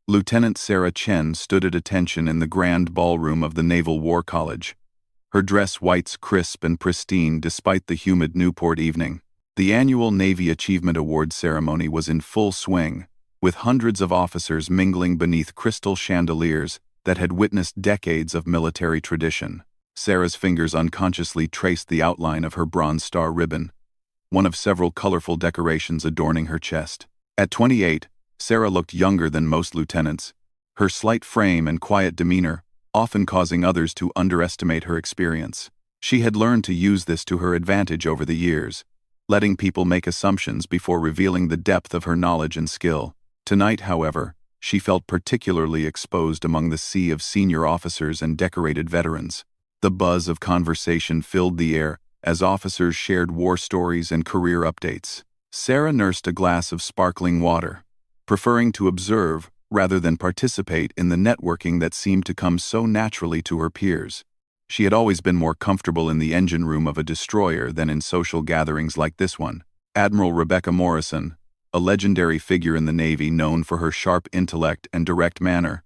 Lieutenant Sarah Chen stood at attention in the grand ballroom of the Naval War College, her dress whites crisp and pristine despite the humid Newport evening. The annual Navy Achievement Award ceremony was in full swing, with hundreds of officers mingling beneath crystal chandeliers that had witnessed decades of military tradition. Sarah's fingers unconsciously traced the outline of her Bronze Star ribbon, one of several colorful decorations adorning her chest. At 28, Sarah looked younger than most lieutenants, her slight frame and quiet demeanor often causing others to underestimate her experience. She had learned to use this to her advantage over the years, letting people make assumptions before revealing the depth of her knowledge and skill. Tonight, however, she felt particularly exposed among the sea of senior officers and decorated veterans. The buzz of conversation filled the air as officers shared war stories and career updates. Sarah nursed a glass of sparkling water, preferring to observe rather than participate in the networking that seemed to come so naturally to her peers. She had always been more comfortable in the engine room of a destroyer than in social gatherings like this one. Admiral Rebecca Morrison, a legendary figure in the Navy known for her sharp intellect and direct manner,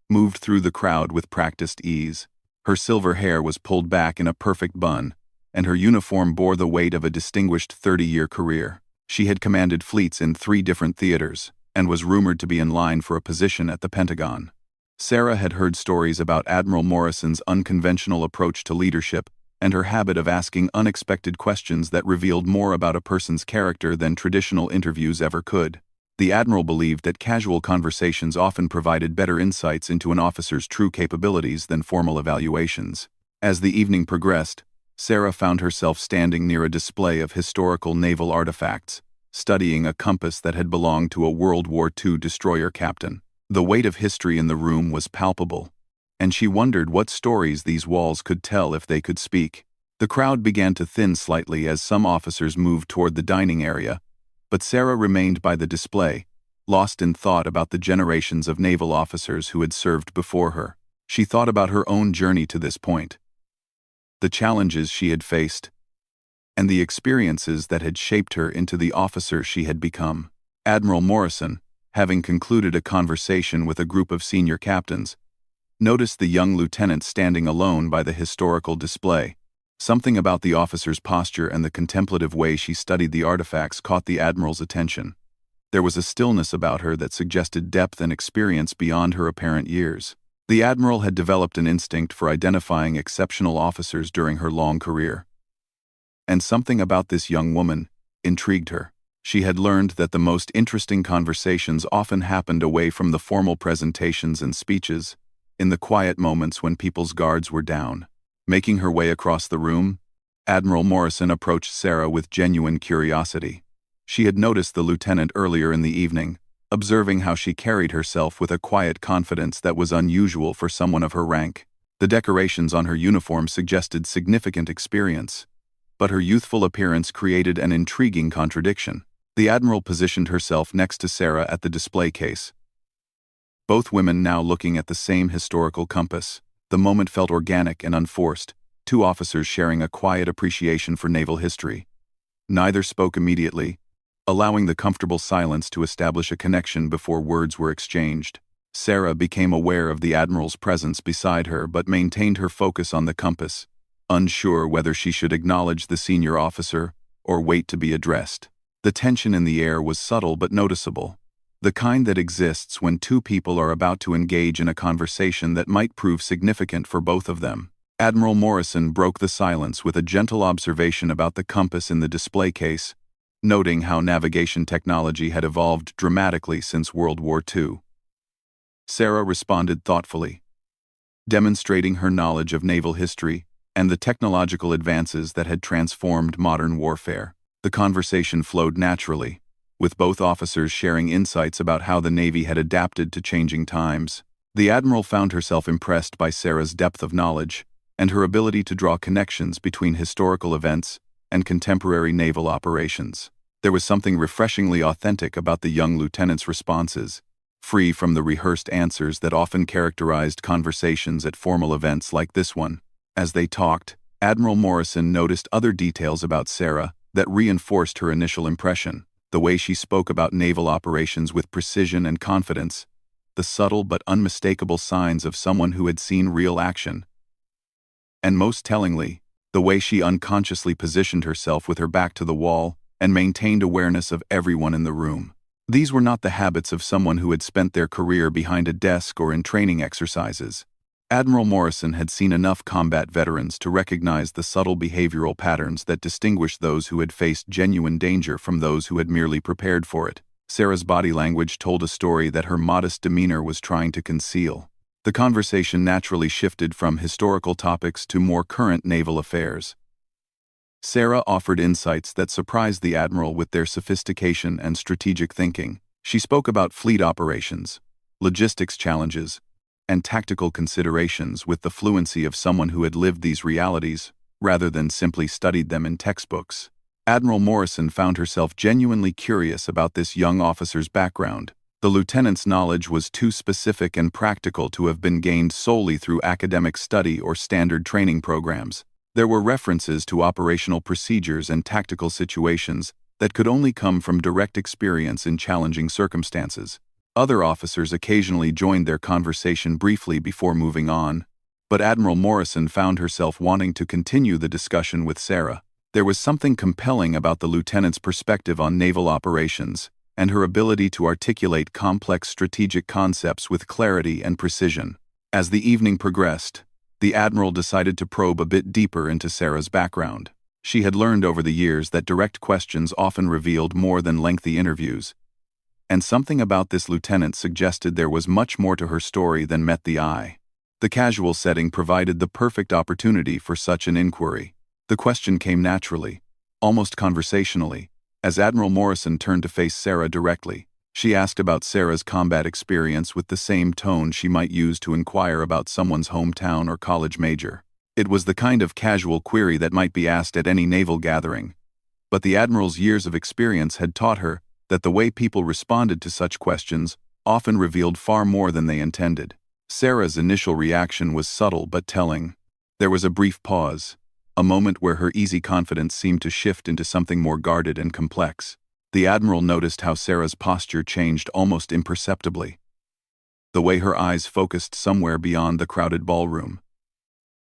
moved through the crowd with practiced ease. Her silver hair was pulled back in a perfect bun, and her uniform bore the weight of a distinguished 30-year career. She had commanded fleets in 3 different theaters, and was rumored to be in line for a position at the Pentagon. Sarah had heard stories about Admiral Morrison's unconventional approach to leadership and her habit of asking unexpected questions that revealed more about a person's character than traditional interviews ever could. The Admiral believed that casual conversations often provided better insights into an officer's true capabilities than formal evaluations. As the evening progressed, Sarah found herself standing near a display of historical naval artifacts, studying a compass that had belonged to a World War II destroyer captain. The weight of history in the room was palpable, and she wondered what stories these walls could tell if they could speak. The crowd began to thin slightly as some officers moved toward the dining area, but Sarah remained by the display, lost in thought about the generations of naval officers who had served before her. She thought about her own journey to this point, the challenges she had faced, and the experiences that had shaped her into the officer she had become. Admiral Morrison, having concluded a conversation with a group of senior captains, noticed the young lieutenant standing alone by the historical display. Something about the officer's posture and the contemplative way she studied the artifacts caught the Admiral's attention. There was a stillness about her that suggested depth and experience beyond her apparent years. The Admiral had developed an instinct for identifying exceptional officers during her long career. And something about this young woman intrigued her. She had learned that the most interesting conversations often happened away from the formal presentations and speeches, in the quiet moments when people's guards were down. Making her way across the room, Admiral Morrison approached Sarah with genuine curiosity. She had noticed the lieutenant earlier in the evening, observing how she carried herself with a quiet confidence that was unusual for someone of her rank. The decorations on her uniform suggested significant experience, but her youthful appearance created an intriguing contradiction. The Admiral positioned herself next to Sarah at the display case, both women now looking at the same historical compass. The moment felt organic and unforced, 2 officers sharing a quiet appreciation for naval history. Neither spoke immediately, allowing the comfortable silence to establish a connection before words were exchanged. Sarah became aware of the Admiral's presence beside her but maintained her focus on the compass, unsure whether she should acknowledge the senior officer or wait to be addressed. The tension in the air was subtle but noticeable, the kind that exists when 2 people are about to engage in a conversation that might prove significant for both of them. Admiral Morrison broke the silence with a gentle observation about the compass in the display case, noting how navigation technology had evolved dramatically since World War II. Sarah responded thoughtfully, demonstrating her knowledge of naval history and the technological advances that had transformed modern warfare. The conversation flowed naturally, with both officers sharing insights about how the Navy had adapted to changing times. The Admiral found herself impressed by Sarah's depth of knowledge and her ability to draw connections between historical events and contemporary naval operations. There was something refreshingly authentic about the young lieutenant's responses, free from the rehearsed answers that often characterized conversations at formal events like this one. As they talked, Admiral Morrison noticed other details about Sarah that reinforced her initial impression. The way she spoke about naval operations with precision and confidence, the subtle but unmistakable signs of someone who had seen real action. And most tellingly, the way she unconsciously positioned herself with her back to the wall and maintained awareness of everyone in the room. These were not the habits of someone who had spent their career behind a desk or in training exercises. Admiral Morrison had seen enough combat veterans to recognize the subtle behavioral patterns that distinguished those who had faced genuine danger from those who had merely prepared for it. Sarah's body language told a story that her modest demeanor was trying to conceal. The conversation naturally shifted from historical topics to more current naval affairs. Sarah offered insights that surprised the Admiral with their sophistication and strategic thinking. She spoke about fleet operations, logistics challenges, and tactical considerations with the fluency of someone who had lived these realities, rather than simply studied them in textbooks. Admiral Morrison found herself genuinely curious about this young officer's background. The lieutenant's knowledge was too specific and practical to have been gained solely through academic study or standard training programs. There were references to operational procedures and tactical situations that could only come from direct experience in challenging circumstances. Other officers occasionally joined their conversation briefly before moving on, but Admiral Morrison found herself wanting to continue the discussion with Sarah. There was something compelling about the lieutenant's perspective on naval operations and her ability to articulate complex strategic concepts with clarity and precision. As the evening progressed, the Admiral decided to probe a bit deeper into Sarah's background. She had learned over the years that direct questions often revealed more than lengthy interviews, and something about this lieutenant suggested there was much more to her story than met the eye. The casual setting provided the perfect opportunity for such an inquiry. The question came naturally, almost conversationally, as Admiral Morrison turned to face Sarah directly. She asked about Sarah's combat experience with the same tone she might use to inquire about someone's hometown or college major. It was the kind of casual query that might be asked at any naval gathering, but the Admiral's years of experience had taught her that the way people responded to such questions often revealed far more than they intended. Sarah's initial reaction was subtle but telling. There was a brief pause, a moment where her easy confidence seemed to shift into something more guarded and complex. The Admiral noticed how Sarah's posture changed almost imperceptibly, the way her eyes focused somewhere beyond the crowded ballroom,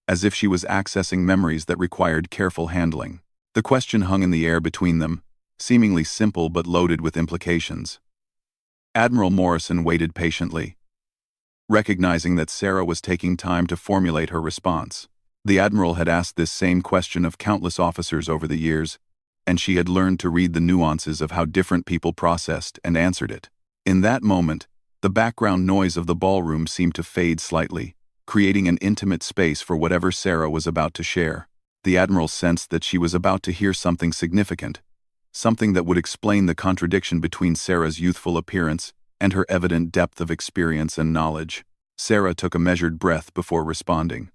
as if she was accessing memories that required careful handling. The question hung in the air between them, seemingly simple but loaded with implications. Admiral Morrison waited patiently, recognizing that Sarah was taking time to formulate her response. The Admiral had asked this same question of countless officers over the years, and she had learned to read the nuances of how different people processed and answered it. In that moment, the background noise of the ballroom seemed to fade slightly, creating an intimate space for whatever Sarah was about to share. The Admiral sensed that she was about to hear something significant, something that would explain the contradiction between Sarah's youthful appearance and her evident depth of experience and knowledge. Sarah took a measured breath before responding,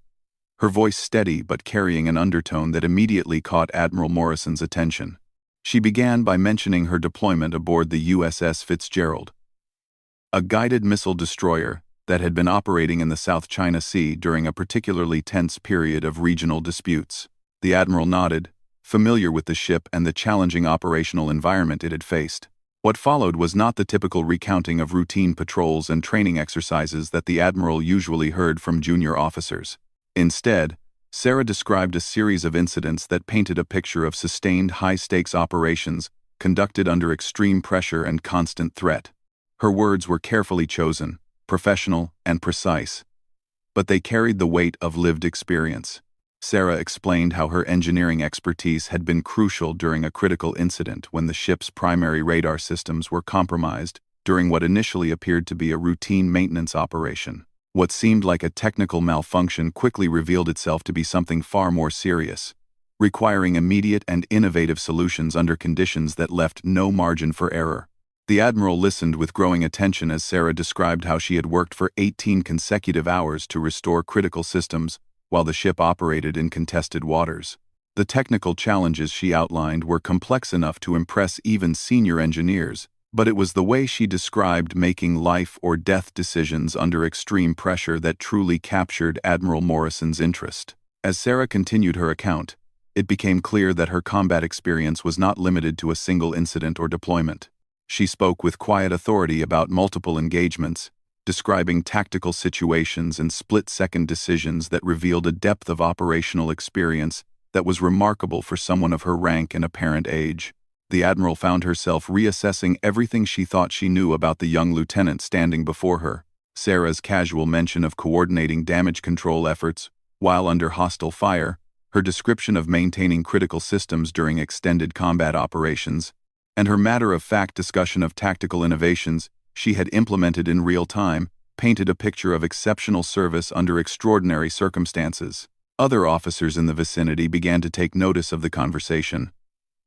her voice steady but carrying an undertone that immediately caught Admiral Morrison's attention. She began by mentioning her deployment aboard the USS Fitzgerald, a guided missile destroyer that had been operating in the South China Sea during a particularly tense period of regional disputes. The Admiral nodded, familiar with the ship and the challenging operational environment it had faced. What followed was not the typical recounting of routine patrols and training exercises that the Admiral usually heard from junior officers. Instead, Sarah described a series of incidents that painted a picture of sustained high-stakes operations conducted under extreme pressure and constant threat. Her words were carefully chosen, professional and precise, but they carried the weight of lived experience. Sarah explained how her engineering expertise had been crucial during a critical incident when the ship's primary radar systems were compromised during what initially appeared to be a routine maintenance operation. What seemed like a technical malfunction quickly revealed itself to be something far more serious, requiring immediate and innovative solutions under conditions that left no margin for error. The Admiral listened with growing attention as Sarah described how she had worked for 18 consecutive hours to restore critical systems while the ship operated in contested waters. The technical challenges she outlined were complex enough to impress even senior engineers, but it was the way she described making life or death decisions under extreme pressure that truly captured Admiral Morrison's interest. As Sarah continued her account, it became clear that her combat experience was not limited to a single incident or deployment. She spoke with quiet authority about multiple engagements, describing tactical situations and split-second decisions that revealed a depth of operational experience that was remarkable for someone of her rank and apparent age. The Admiral found herself reassessing everything she thought she knew about the young lieutenant standing before her. Sarah's casual mention of coordinating damage control efforts while under hostile fire, her description of maintaining critical systems during extended combat operations, and her matter-of-fact discussion of tactical innovations she had implemented in real time painted a picture of exceptional service under extraordinary circumstances. Other officers in the vicinity began to take notice of the conversation,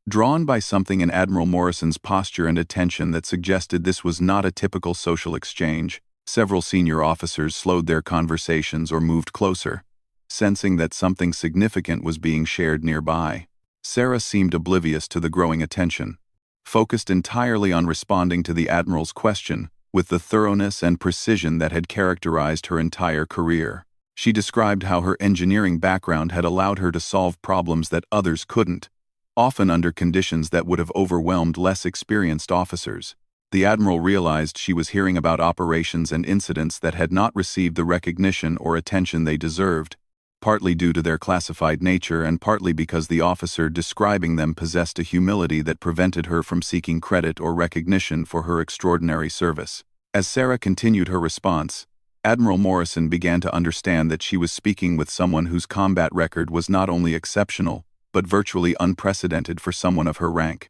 drawn by something in Admiral Morrison's posture and attention that suggested this was not a typical social exchange. Several senior officers slowed their conversations or moved closer, sensing that something significant was being shared nearby. Sarah seemed oblivious to the growing attention, focused entirely on responding to the Admiral's question with the thoroughness and precision that had characterized her entire career. She described how her engineering background had allowed her to solve problems that others couldn't, often under conditions that would have overwhelmed less experienced officers. The Admiral realized she was hearing about operations and incidents that had not received the recognition or attention they deserved, partly due to their classified nature and partly because the officer describing them possessed a humility that prevented her from seeking credit or recognition for her extraordinary service. As Sarah continued her response, Admiral Morrison began to understand that she was speaking with someone whose combat record was not only exceptional, but virtually unprecedented for someone of her rank.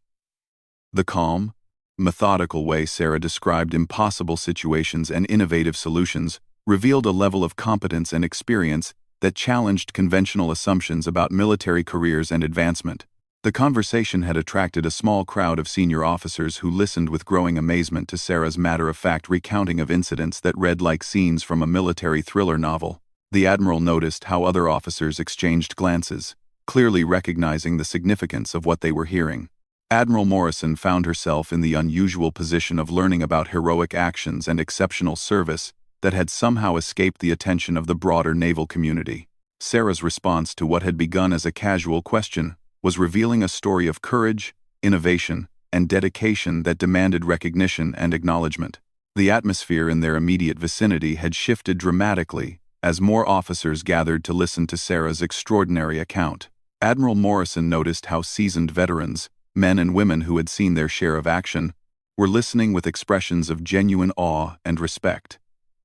The calm, methodical way Sarah described impossible situations and innovative solutions revealed a level of competence and experience that challenged conventional assumptions about military careers and advancement. The conversation had attracted a small crowd of senior officers who listened with growing amazement to Sarah's matter-of-fact recounting of incidents that read like scenes from a military thriller novel. The Admiral noticed how other officers exchanged glances, clearly recognizing the significance of what they were hearing. Admiral Morrison found herself in the unusual position of learning about heroic actions and exceptional service that had somehow escaped the attention of the broader naval community. Sarah's response to what had begun as a casual question was revealing a story of courage, innovation, and dedication that demanded recognition and acknowledgement. The atmosphere in their immediate vicinity had shifted dramatically as more officers gathered to listen to Sarah's extraordinary account. Admiral Morrison noticed how seasoned veterans, men and women who had seen their share of action, were listening with expressions of genuine awe and respect.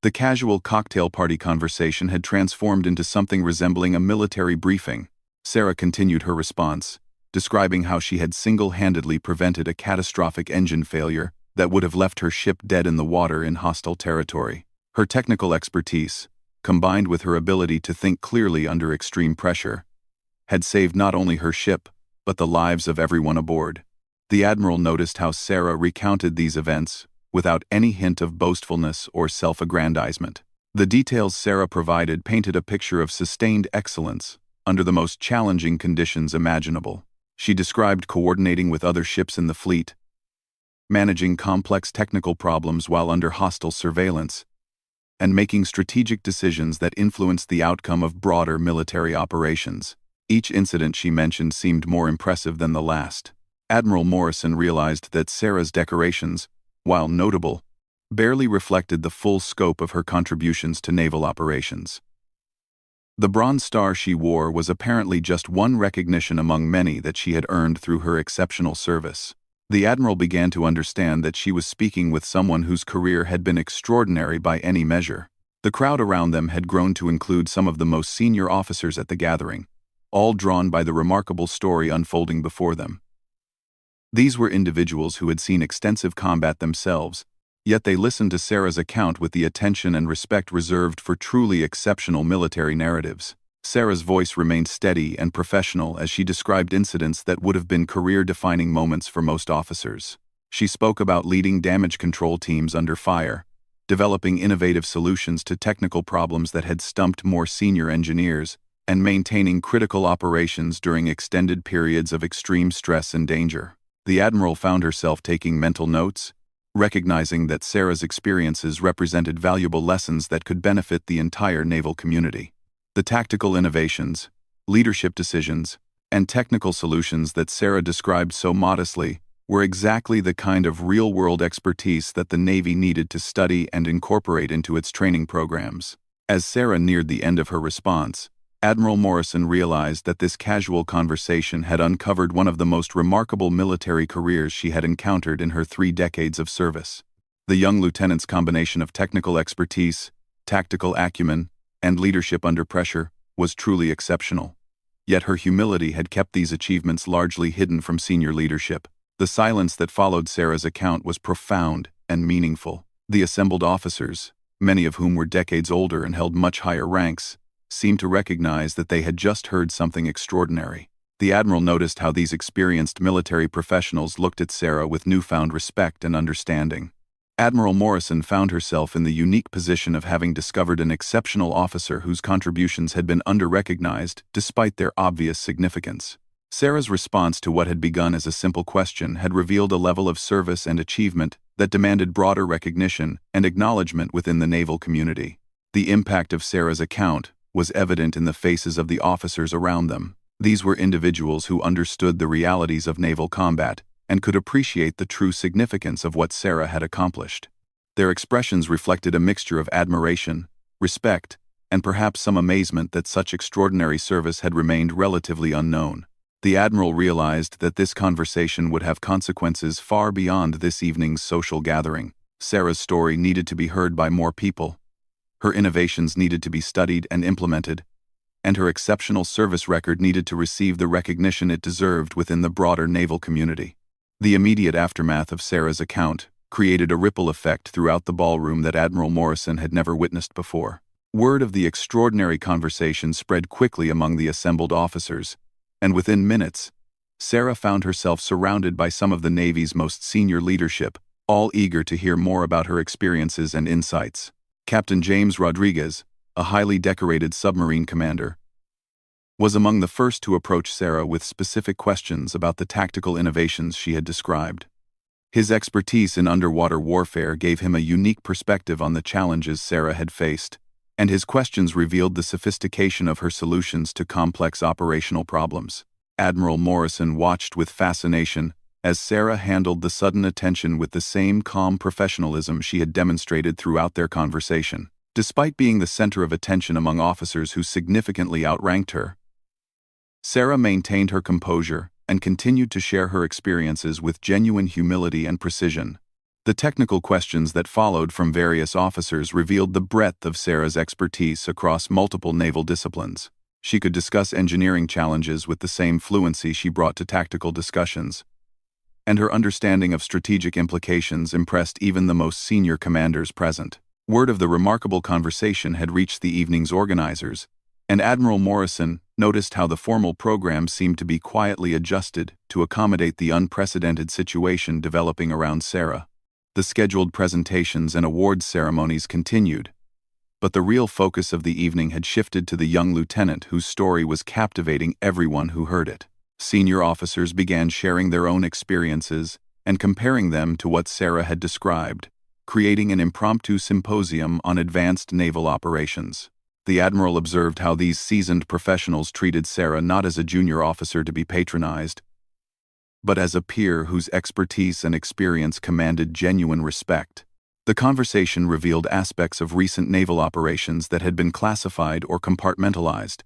The casual cocktail party conversation had transformed into something resembling a military briefing. Sarah continued her response, describing how she had single-handedly prevented a catastrophic engine failure that would have left her ship dead in the water in hostile territory. Her technical expertise, combined with her ability to think clearly under extreme pressure, had saved not only her ship, but the lives of everyone aboard. The Admiral noticed how Sarah recounted these events without any hint of boastfulness or self-aggrandizement. The details Sarah provided painted a picture of sustained excellence under the most challenging conditions imaginable. She described coordinating with other ships in the fleet, managing complex technical problems while under hostile surveillance, and making strategic decisions that influenced the outcome of broader military operations. Each incident she mentioned seemed more impressive than the last. Admiral Morrison realized that Sarah's decorations, while notable, barely reflected the full scope of her contributions to naval operations. The Bronze Star she wore was apparently just one recognition among many that she had earned through her exceptional service. The Admiral began to understand that she was speaking with someone whose career had been extraordinary by any measure. The crowd around them had grown to include some of the most senior officers at the gathering, all drawn by the remarkable story unfolding before them. These were individuals who had seen extensive combat themselves, yet they listened to Sarah's account with the attention and respect reserved for truly exceptional military narratives. Sarah's voice remained steady and professional as she described incidents that would have been career-defining moments for most officers. She spoke about leading damage control teams under fire, developing innovative solutions to technical problems that had stumped more senior engineers, and maintaining critical operations during extended periods of extreme stress and danger. The Admiral found herself taking mental notes, recognizing that Sarah's experiences represented valuable lessons that could benefit the entire naval community. The tactical innovations, leadership decisions, and technical solutions that Sarah described so modestly were exactly the kind of real-world expertise that the Navy needed to study and incorporate into its training programs. As Sarah neared the end of her response, Admiral Morrison realized that this casual conversation had uncovered one of the most remarkable military careers she had encountered in her 3 decades of service. The young lieutenant's combination of technical expertise, tactical acumen, and leadership under pressure was truly exceptional. Yet her humility had kept these achievements largely hidden from senior leadership. The silence that followed Sarah's account was profound and meaningful. The assembled officers, many of whom were decades older and held much higher ranks, seemed to recognize that they had just heard something extraordinary. The Admiral noticed how these experienced military professionals looked at Sarah with newfound respect and understanding. Admiral Morrison found herself in the unique position of having discovered an exceptional officer whose contributions had been under-recognized despite their obvious significance. Sarah's response to what had begun as a simple question had revealed a level of service and achievement that demanded broader recognition and acknowledgement within the naval community. The impact of Sarah's account was evident in the faces of the officers around them. These were individuals who understood the realities of naval combat and could appreciate the true significance of what Sarah had accomplished. Their expressions reflected a mixture of admiration, respect, and perhaps some amazement that such extraordinary service had remained relatively unknown. The Admiral realized that this conversation would have consequences far beyond this evening's social gathering. Sarah's story needed to be heard by more people. Her innovations needed to be studied and implemented, and her exceptional service record needed to receive the recognition it deserved within the broader naval community. The immediate aftermath of Sarah's account created a ripple effect throughout the ballroom that Admiral Morrison had never witnessed before. Word of the extraordinary conversation spread quickly among the assembled officers, and within minutes, Sarah found herself surrounded by some of the Navy's most senior leadership, all eager to hear more about her experiences and insights. Captain James Rodriguez, a highly decorated submarine commander, was among the first to approach Sarah with specific questions about the tactical innovations she had described. His expertise in underwater warfare gave him a unique perspective on the challenges Sarah had faced, and his questions revealed the sophistication of her solutions to complex operational problems. Admiral Morrison watched with fascination as Sarah handled the sudden attention with the same calm professionalism she had demonstrated throughout their conversation. Despite being the center of attention among officers who significantly outranked her, Sarah maintained her composure and continued to share her experiences with genuine humility and precision. The technical questions that followed from various officers revealed the breadth of Sarah's expertise across multiple naval disciplines. She could discuss engineering challenges with the same fluency she brought to tactical discussions, and her understanding of strategic implications impressed even the most senior commanders present. Word of the remarkable conversation had reached the evening's organizers, and Admiral Morrison noticed how the formal program seemed to be quietly adjusted to accommodate the unprecedented situation developing around Sarah. The scheduled presentations and awards ceremonies continued, but the real focus of the evening had shifted to the young lieutenant whose story was captivating everyone who heard it. Senior officers began sharing their own experiences and comparing them to what Sarah had described, creating an impromptu symposium on advanced naval operations. The Admiral observed how these seasoned professionals treated Sarah not as a junior officer to be patronized, but as a peer whose expertise and experience commanded genuine respect. The conversation revealed aspects of recent naval operations that had been classified or compartmentalized,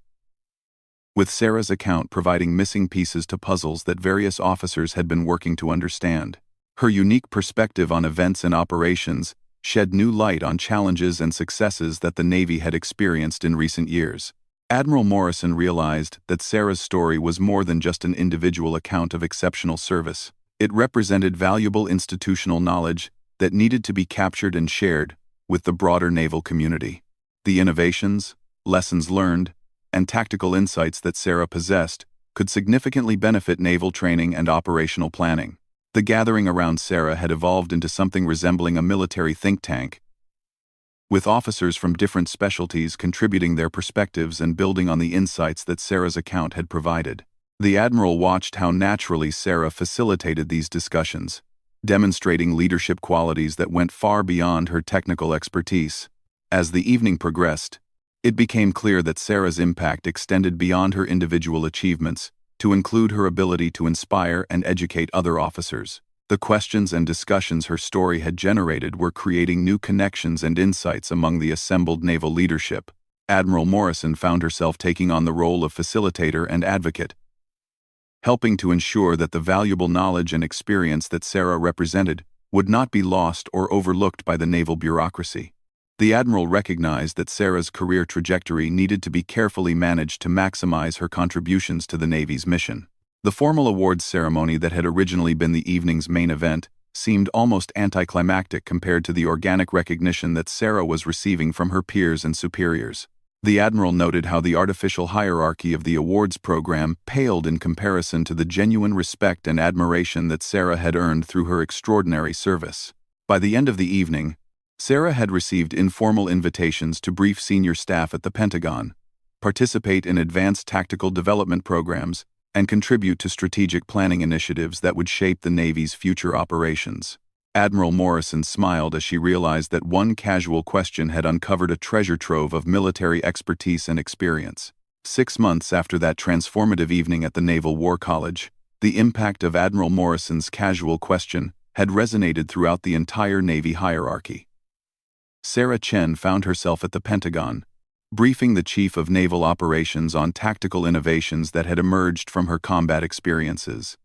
with Sarah's account providing missing pieces to puzzles that various officers had been working to understand. Her unique perspective on events and operations shed new light on challenges and successes that the Navy had experienced in recent years. Admiral Morrison realized that Sarah's story was more than just an individual account of exceptional service. It represented valuable institutional knowledge that needed to be captured and shared with the broader naval community. The innovations, lessons learned, and tactical insights that Sarah possessed could significantly benefit naval training and operational planning. The gathering around Sarah had evolved into something resembling a military think tank, with officers from different specialties contributing their perspectives and building on the insights that Sarah's account had provided. The Admiral watched how naturally Sarah facilitated these discussions, demonstrating leadership qualities that went far beyond her technical expertise. As the evening progressed, it became clear that Sarah's impact extended beyond her individual achievements to include her ability to inspire and educate other officers. The questions and discussions her story had generated were creating new connections and insights among the assembled naval leadership. Admiral Morrison found herself taking on the role of facilitator and advocate, helping to ensure that the valuable knowledge and experience that Sarah represented would not be lost or overlooked by the naval bureaucracy. The Admiral recognized that Sarah's career trajectory needed to be carefully managed to maximize her contributions to the Navy's mission. The formal awards ceremony that had originally been the evening's main event seemed almost anticlimactic compared to the organic recognition that Sarah was receiving from her peers and superiors. The Admiral noted how the artificial hierarchy of the awards program paled in comparison to the genuine respect and admiration that Sarah had earned through her extraordinary service. By the end of the evening, Sarah had received informal invitations to brief senior staff at the Pentagon, participate in advanced tactical development programs, and contribute to strategic planning initiatives that would shape the Navy's future operations. Admiral Morrison smiled as she realized that one casual question had uncovered a treasure trove of military expertise and experience. 6 months after that transformative evening at the Naval War College, the impact of Admiral Morrison's casual question had resonated throughout the entire Navy hierarchy. Sarah Chen found herself at the Pentagon, briefing the Chief of Naval Operations on tactical innovations that had emerged from her combat experiences.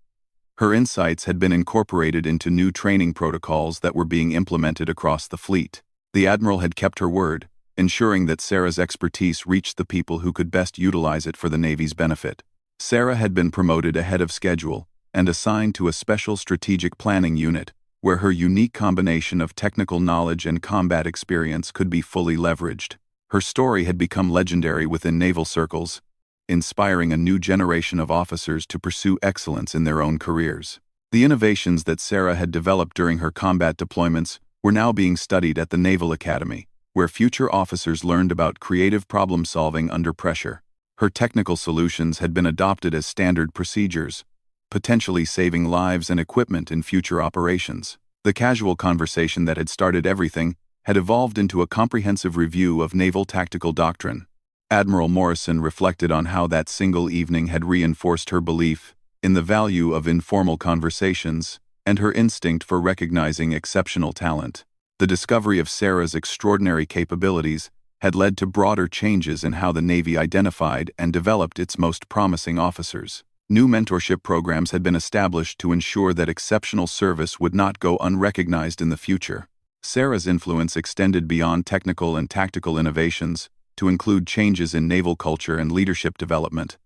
Her insights had been incorporated into new training protocols that were being implemented across the fleet. The Admiral had kept her word, ensuring that Sarah's expertise reached the people who could best utilize it for the Navy's benefit. Sarah had been promoted ahead of schedule and assigned to a special strategic planning unit, where her unique combination of technical knowledge and combat experience could be fully leveraged. Her story had become legendary within naval circles, inspiring a new generation of officers to pursue excellence in their own careers. The innovations that Sarah had developed during her combat deployments were now being studied at the Naval Academy, where future officers learned about creative problem-solving under pressure. Her technical solutions had been adopted as standard procedures, potentially saving lives and equipment in future operations. The casual conversation that had started everything had evolved into a comprehensive review of naval tactical doctrine. Admiral Morrison reflected on how that single evening had reinforced her belief in the value of informal conversations and her instinct for recognizing exceptional talent. The discovery of Sarah's extraordinary capabilities had led to broader changes in how the Navy identified and developed its most promising officers. New mentorship programs had been established to ensure that exceptional service would not go unrecognized in the future. Sarah's influence extended beyond technical and tactical innovations to include changes in naval culture and leadership development.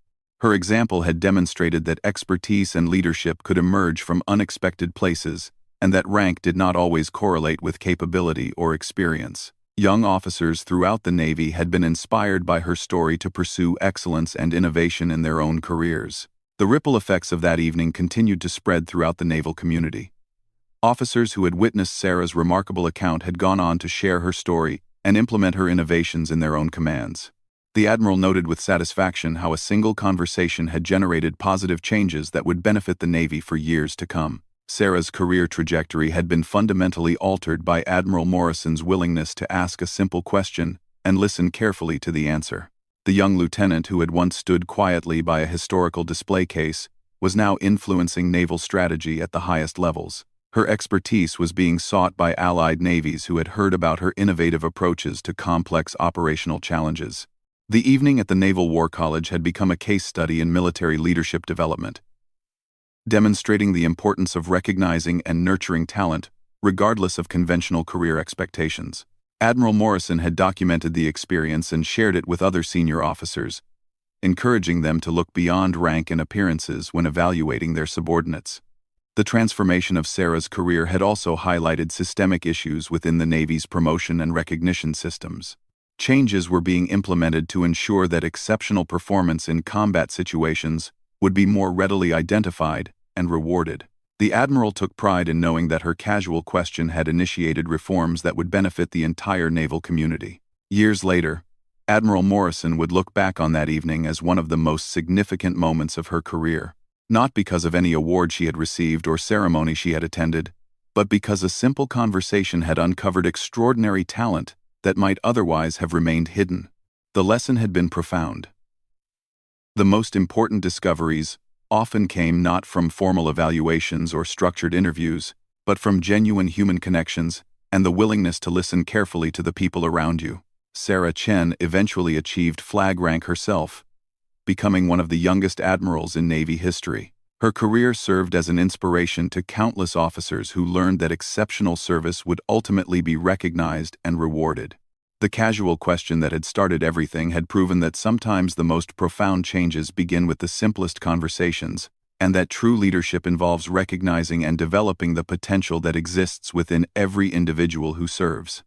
Her example had demonstrated that expertise and leadership could emerge from unexpected places, and that rank did not always correlate with capability or experience. Young officers throughout the Navy had been inspired by her story to pursue excellence and innovation in their own careers. The ripple effects of that evening continued to spread throughout the naval community. Officers who had witnessed Sarah's remarkable account had gone on to share her story and implement her innovations in their own commands. The Admiral noted with satisfaction how a single conversation had generated positive changes that would benefit the Navy for years to come. Sarah's career trajectory had been fundamentally altered by Admiral Morrison's willingness to ask a simple question and listen carefully to the answer. The young lieutenant who had once stood quietly by a historical display case was now influencing naval strategy at the highest levels. Her expertise was being sought by allied navies who had heard about her innovative approaches to complex operational challenges. The evening at the Naval War College had become a case study in military leadership development, demonstrating the importance of recognizing and nurturing talent, regardless of conventional career expectations. Admiral Morrison had documented the experience and shared it with other senior officers, encouraging them to look beyond rank and appearances when evaluating their subordinates. The transformation of Sarah's career had also highlighted systemic issues within the Navy's promotion and recognition systems. Changes were being implemented to ensure that exceptional performance in combat situations would be more readily identified and rewarded. The Admiral took pride in knowing that her casual question had initiated reforms that would benefit the entire naval community. Years later, Admiral Morrison would look back on that evening as one of the most significant moments of her career, not because of any award she had received or ceremony she had attended, but because a simple conversation had uncovered extraordinary talent that might otherwise have remained hidden. The lesson had been profound. The most important discoveries often came not from formal evaluations or structured interviews, but from genuine human connections and the willingness to listen carefully to the people around you. Sarah Chen eventually achieved flag rank herself, becoming one of the youngest admirals in Navy history. Her career served as an inspiration to countless officers who learned that exceptional service would ultimately be recognized and rewarded. The casual question that had started everything had proven that sometimes the most profound changes begin with the simplest conversations, and that true leadership involves recognizing and developing the potential that exists within every individual who serves.